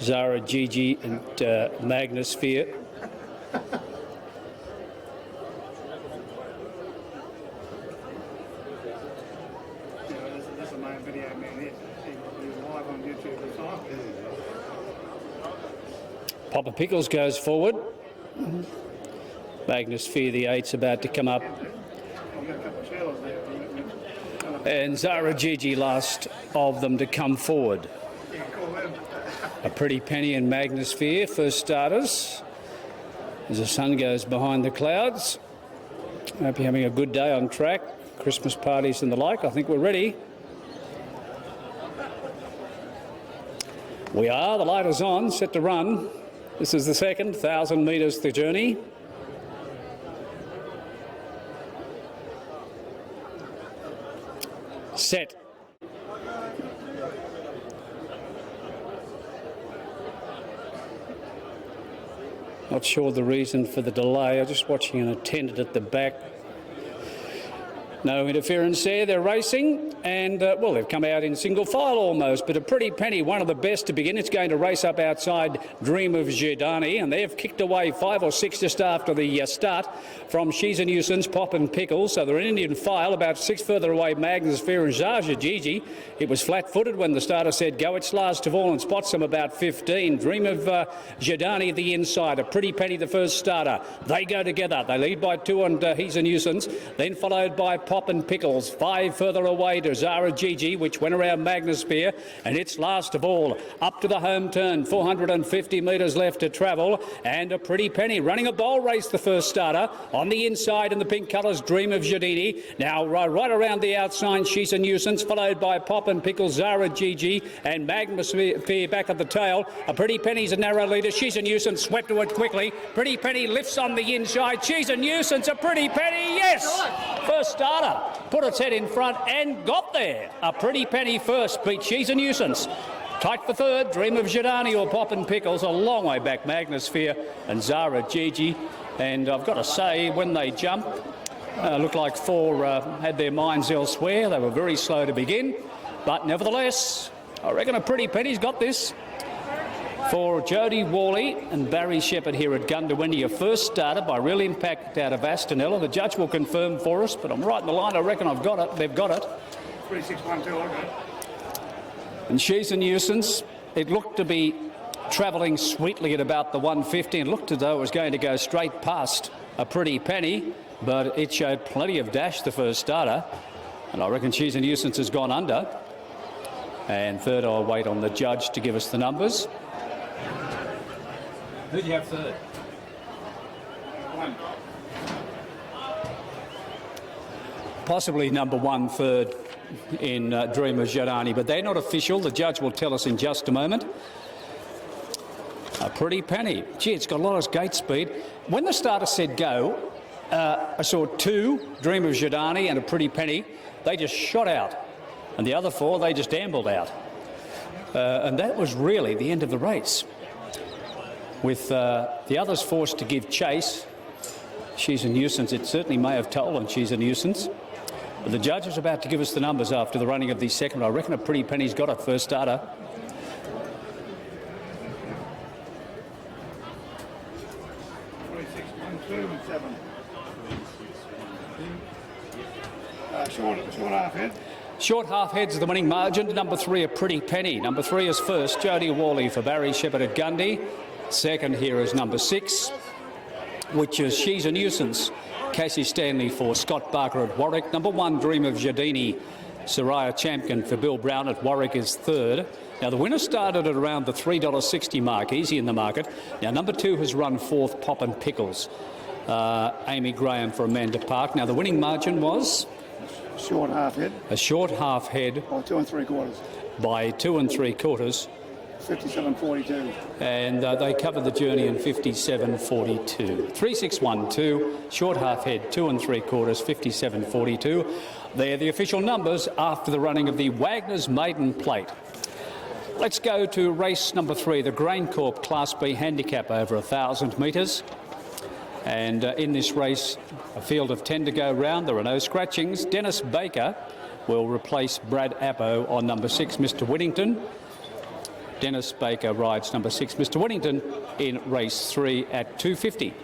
Zara, Gigi and Magnosphere. That's a main video, man. He's live on YouTube this time. Papa Pickles goes forward. Magnosphere, the 8's about to come up. And Zara Gigi, last of them to come forward. A Pretty Penny and Magnosphere, first starters. As the sun goes behind the clouds. Hope you're having a good day on track. Christmas parties and the like. I think we're ready. We are. The light is on, set to run. This is the second, 1,000 metres the journey. Set. Not sure the reason for the delay. I'm just watching an attendant at the back. No interference there. They're racing and, well, they've come out in single file almost, but a Pretty Penny, one of the best to begin. It's going to race up outside Dream of Giordani, and they've kicked away 5 or 6 just after the start from She's a Nuisance, Pop and Pickles. So they're in Indian file, about 6 further away, Magnosphere and Zara Gigi. It was flat-footed when the starter said go. It's last of all and spots them about 15. Dream of Giordani the inside, a Pretty Penny the first starter. They go together. They lead by 2 and He's a Nuisance, then followed by Pop and Pickles. 5 further away to Zara Gigi, which went around Magnosphere, and it's last of all up to the home turn. 450 metres left to travel, and a Pretty Penny running a bowl race, the first starter. On the inside in the pink colours, Dream of Giordini. Now right around the outside, She's a Nuisance, followed by Pop and Pickles, Zara Gigi, and Magnosphere back at the tail. A Pretty Penny's a narrow leader. She's a Nuisance, swept to it quickly. Pretty Penny lifts on the inside. She's a Nuisance, a Pretty Penny, yes! First starter, put its head in front and got there. A Pretty Penny first beat She's a Nuisance. Tight for third, Dream of Giordani or Pop and Pickles. A long way back, Magnosphere and Zara Gigi. And I've got to say, when they jumped, looked like 4 had their minds elsewhere. They were very slow to begin. But nevertheless, I reckon a Pretty Penny's got this. For Jody Worley and Barry Shepherd here at Goondiwindi, a first starter by Real Impact out of Astonella. The judge will confirm for us, but I'm right in the line. I reckon I've got it. They've got it. 3612, okay. And She's a Nuisance. It looked to be travelling sweetly at about the 150 and looked as though it was going to go straight past a Pretty Penny, but it showed plenty of dash, the first starter. And I reckon She's a Nuisance has gone under. And third, I'll wait on the judge to give us the numbers. Who do you have third? 1. Possibly number 1, third in Dream of Giordani, but they're not official. The judge will tell us in just a moment. A Pretty Penny. Gee, it's got a lot of gate speed. When the starter said go, I saw 2, Dream of Giordani and a Pretty Penny. They just shot out. And the other 4, they just ambled out. And that was really the end of the race. With the others forced to give chase. She's a Nuisance. It certainly may have told them She's a Nuisance. But the judge is about to give us the numbers after the running of the second. I reckon a Pretty Penny's got it, first starter. Short half head. Short half heads the winning margin. Number 3, a Pretty Penny. Number 3 is first, Jody Worley for Barry Shepherd at Gundy. Second here is number 6, which is She's a Nuisance. Cassie Stanley for Scott Barker at Warwick. Number 1, Dream of Giordini. Soraya Champion for Bill Brown at Warwick is third. Now, the winner started at around the $3.60 mark, easy in the market. Now, number 2 has run fourth, Pop and Pickles. Amy Graham for Amanda Park. Now, the winning margin was? Short half head. A short half head. By 2 3/4. By 2 3/4. 57.42. And they covered the journey in 57.42. 3612, short half head, 2 3/4, 57.42. They're the official numbers after the running of the Wagner's Maiden Plate. Let's go to race number 3, the Graincorp Class B handicap over 1,000 metres. And in this race, a field of 10 to go round. There are no scratchings. Dennis Baker will replace Brad Appo on number 6, Mr. Whittington. Dennis Baker rides number 6, Mr. Whittington, in race 3 at 250.